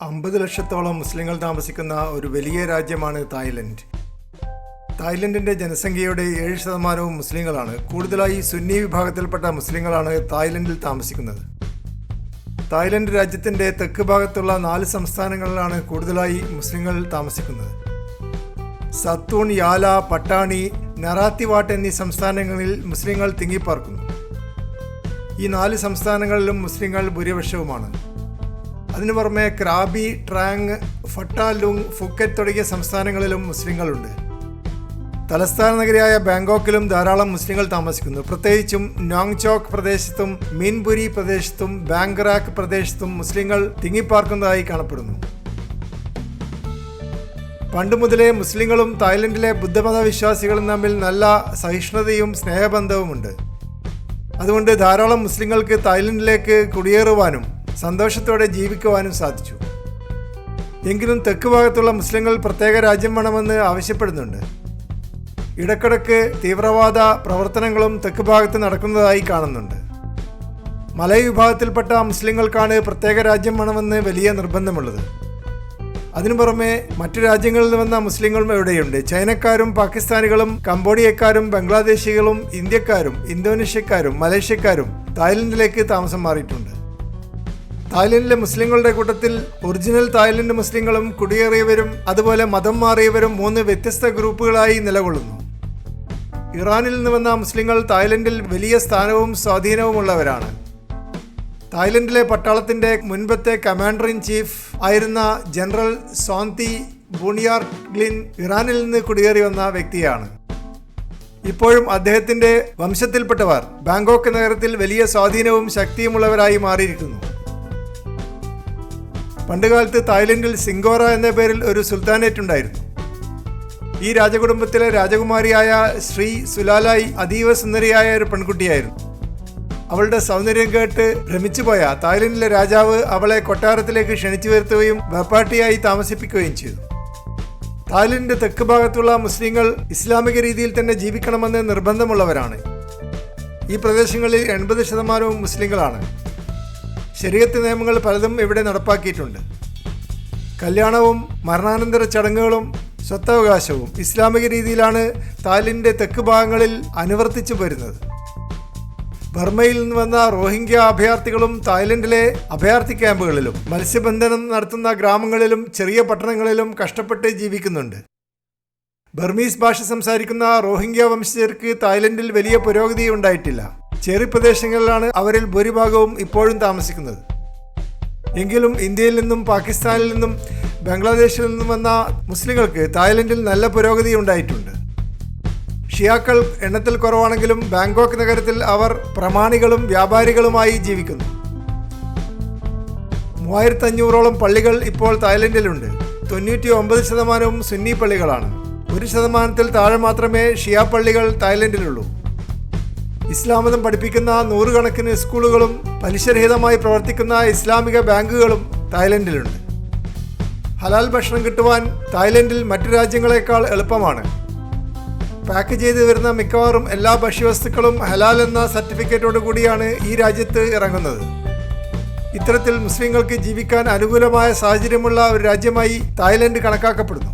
50 ലക്ഷത്തോളം മുസ്ലിങ്ങൾ താമസിക്കുന്ന ഒരു വലിയ രാജ്യമാണ് തായ്ലൻഡ്. തായ്ലൻഡിൻ്റെ ജനസംഖ്യയുടെ 7% മുസ്ലിങ്ങളാണ്. കൂടുതലായി സുന്നി വിഭാഗത്തിൽപ്പെട്ട മുസ്ലിങ്ങളാണ് തായ്ലൻഡിൽ താമസിക്കുന്നത്. തായ്ലൻഡ് രാജ്യത്തിൻ്റെ തെക്ക് ഭാഗത്തുള്ള 4 സംസ്ഥാനങ്ങളിലാണ് കൂടുതലായി മുസ്ലിങ്ങൾ താമസിക്കുന്നത്. സത്തൂൺ, യാല, പട്ടാണി, നറാത്തിവാട്ട് എന്നീ സംസ്ഥാനങ്ങളിൽ മുസ്ലിങ്ങൾ തിങ്ങിപ്പാർക്കുന്നു. ഈ 4 സംസ്ഥാനങ്ങളിലും മുസ്ലിങ്ങൾ ഭൂരിപക്ഷവുമാണ്. അതിനു പുറമെ ക്രാബി, ട്രാങ്, ഫട്ടാലുങ്, ഫുക്കറ്റ് തുടങ്ങിയ സംസ്ഥാനങ്ങളിലും മുസ്ലിങ്ങളുണ്ട്. തലസ്ഥാന നഗരിയായ ബാങ്കോക്കിലും ധാരാളം മുസ്ലിങ്ങൾ താമസിക്കുന്നു. പ്രത്യേകിച്ചും നോങ്ചോക്ക് പ്രദേശത്തും മീൻപുരി പ്രദേശത്തും ബാങ്ക്രാക്ക് പ്രദേശത്തും മുസ്ലിങ്ങൾ തിങ്ങിപ്പാർക്കുന്നതായി കാണപ്പെടുന്നു. പണ്ടുമുതലേ മുസ്ലിങ്ങളും തായ്ലൻഡിലെ ബുദ്ധമത വിശ്വാസികളും തമ്മിൽ നല്ല സഹിഷ്ണുതയും സ്നേഹബന്ധവുമുണ്ട്. അതുകൊണ്ട് ധാരാളം മുസ്ലിങ്ങൾക്ക് തായ്ലൻഡിലേക്ക് കുടിയേറുവാനും സന്തോഷത്തോടെ ജീവിക്കുവാനും സാധിച്ചു. എങ്കിലും തെക്ക് ഭാഗത്തുള്ള മുസ്ലിങ്ങൾ പ്രത്യേക രാജ്യം വേണമെന്ന് ആവശ്യപ്പെടുന്നുണ്ട്. ഇടയ്ക്കിടയ്ക്ക് തീവ്രവാദ പ്രവർത്തനങ്ങളും തെക്ക് ഭാഗത്ത് നടക്കുന്നതായി കാണുന്നുണ്ട്. മലയ് വിഭാഗത്തിൽപ്പെട്ട മുസ്ലിങ്ങൾക്കാണ് പ്രത്യേക രാജ്യം വേണമെന്ന് വലിയ നിർബന്ധമുള്ളത്. അതിനു പുറമെ മറ്റു രാജ്യങ്ങളിൽ നിന്ന് വന്ന മുസ്ലിങ്ങളും ഇവിടെയുണ്ട്. ചൈനക്കാരും പാകിസ്ഥാനികളും കംബോഡിയക്കാരും ബംഗ്ലാദേശികളും ഇന്ത്യക്കാരും ഇന്തോനേഷ്യക്കാരും മലേഷ്യക്കാരും തായ്ലൻഡിലേക്ക് താമസം മാറിയിട്ടുണ്ട്. തായ്ലൻഡിലെ മുസ്ലിങ്ങളുടെ കൂട്ടത്തിൽ ഒറിജിനൽ തായ്ലൻഡ് മുസ്ലിങ്ങളും കുടിയേറിയവരും അതുപോലെ മതം മാറിയവരും 3 വ്യത്യസ്ത ഗ്രൂപ്പുകളായി നിലകൊള്ളുന്നു. ഇറാനിൽ നിന്ന് വന്ന മുസ്ലിങ്ങൾ തായ്ലൻഡിൽ വലിയ സ്ഥാനവും സ്വാധീനവുമുള്ളവരാണ്. തായ്ലൻഡിലെ പട്ടാളത്തിൻ്റെ മുൻപത്തെ കമാൻഡർ ഇൻ ചീഫ് ആയിരുന്ന ജനറൽ സോന്തി ബൂണിയാർഗ്ലിൻ ഇറാനിൽ നിന്ന് കുടിയേറി വന്ന വ്യക്തിയാണ്. ഇപ്പോഴും അദ്ദേഹത്തിൻ്റെ വംശത്തിൽപ്പെട്ടവർ ബാങ്കോക്ക് നഗരത്തിൽ വലിയ സ്വാധീനവും ശക്തിയുമുള്ളവരായി മാറിയിരിക്കുന്നു. പണ്ടുകാലത്ത് തായ്ലൻഡിൽ സിംഗോറ എന്ന പേരിൽ ഒരു സുൽത്താനേറ്റ് ഉണ്ടായിരുന്നു. ഈ രാജകുടുംബത്തിലെ രാജകുമാരിയായ ശ്രീ സുലാലായി അതീവ സുന്ദരിയായ ഒരു പെൺകുട്ടിയായിരുന്നു. അവളുടെ സൗന്ദര്യം കേട്ട് ഭ്രമിച്ചുപോയ തായ്ലൻഡിലെ രാജാവ് അവളെ കൊട്ടാരത്തിലേക്ക് ക്ഷണിച്ചു വരുത്തുകയും വെപ്പാട്ടിയായി താമസിപ്പിക്കുകയും ചെയ്തു. തായ്ലൻഡിന്റെ തെക്ക് ഭാഗത്തുള്ള മുസ്ലിങ്ങൾ ഇസ്ലാമിക രീതിയിൽ തന്നെ ജീവിക്കണമെന്ന് നിർബന്ധമുള്ളവരാണ്. ഈ പ്രദേശങ്ങളിൽ 80% മുസ്ലിങ്ങളാണ്. ശരീഅത്ത് നിയമങ്ങൾ പലതും ഇവിടെ നടപ്പാക്കിയിട്ടുണ്ട്. കല്യാണവും മരണാനന്തര ചടങ്ങുകളും സ്വത്തവകാശവും ഇസ്ലാമിക രീതിയിലാണ് തായ്ലൻഡിന്റെ തെക്ക് ഭാഗങ്ങളിൽ അനുവർത്തിച്ചു വരുന്നത്. ബർമയിൽ നിന്ന് വന്ന റോഹിംഗ്യ അഭയാർത്ഥികളും തായ്ലൻഡിലെ അഭയാർത്ഥി ക്യാമ്പുകളിലും മത്സ്യബന്ധനം നടത്തുന്ന ഗ്രാമങ്ങളിലും ചെറിയ പട്ടണങ്ങളിലും കഷ്ടപ്പെട്ട് ജീവിക്കുന്നുണ്ട്. ബർമീസ് ഭാഷ സംസാരിക്കുന്ന റോഹിംഗ്യ വംശജർക്ക് തായ്ലൻഡിൽ വലിയ പുരോഗതി ഉണ്ടായിട്ടില്ല. ചെറിയ പ്രദേശങ്ങളിലാണ് അവരിൽ ഭൂരിഭാഗവും ഇപ്പോഴും താമസിക്കുന്നത്. എങ്കിലും ഇന്ത്യയിൽ നിന്നും പാകിസ്ഥാനിൽ നിന്നും ബംഗ്ലാദേശിൽ നിന്നും വന്ന മുസ്ലിങ്ങൾക്ക് തായ്ലൻഡിൽ നല്ല പുരോഗതി ഉണ്ടായിട്ടുണ്ട്. ഷിയാക്കൾ എണ്ണത്തിൽ കുറവാണെങ്കിലും ബാങ്കോക്ക് നഗരത്തിൽ അവർ പ്രമാണികളും വ്യാപാരികളുമായി ജീവിക്കുന്നു. 3500ഓളം പള്ളികൾ ഇപ്പോൾ തായ്ലൻഡിലുണ്ട്. 99% സുന്നി പള്ളികളാണ്. 1% താഴെ മാത്രമേ ഷിയ പള്ളികൾ തായ്ലൻഡിലുള്ളൂ. ഇസ്ലാം മതം പഠിപ്പിക്കുന്ന 100 കണക്കിന് സ്കൂളുകളും പലിശരഹിതമായി പ്രവർത്തിക്കുന്ന ഇസ്ലാമിക ബാങ്കുകളും തായ്ലൻഡിലുണ്ട്. ഹലാൽ ഭക്ഷണം കിട്ടുവാൻ തായ്ലൻഡിൽ മറ്റു രാജ്യങ്ങളെക്കാൾ എളുപ്പമാണ്. പാക്ക് ചെയ്ത് വരുന്ന മിക്കവാറും എല്ലാ ഭക്ഷ്യവസ്തുക്കളും ഹലാൽ എന്ന സർട്ടിഫിക്കറ്റോടു കൂടിയാണ് ഈ രാജ്യത്ത് ഇറങ്ങുന്നത്. ഇത്തരത്തിൽ മുസ്ലിങ്ങൾക്ക് ജീവിക്കാൻ അനുകൂലമായ സാഹചര്യമുള്ള ഒരു രാജ്യമായി തായ്ലൻഡ് കണക്കാക്കപ്പെടുന്നു.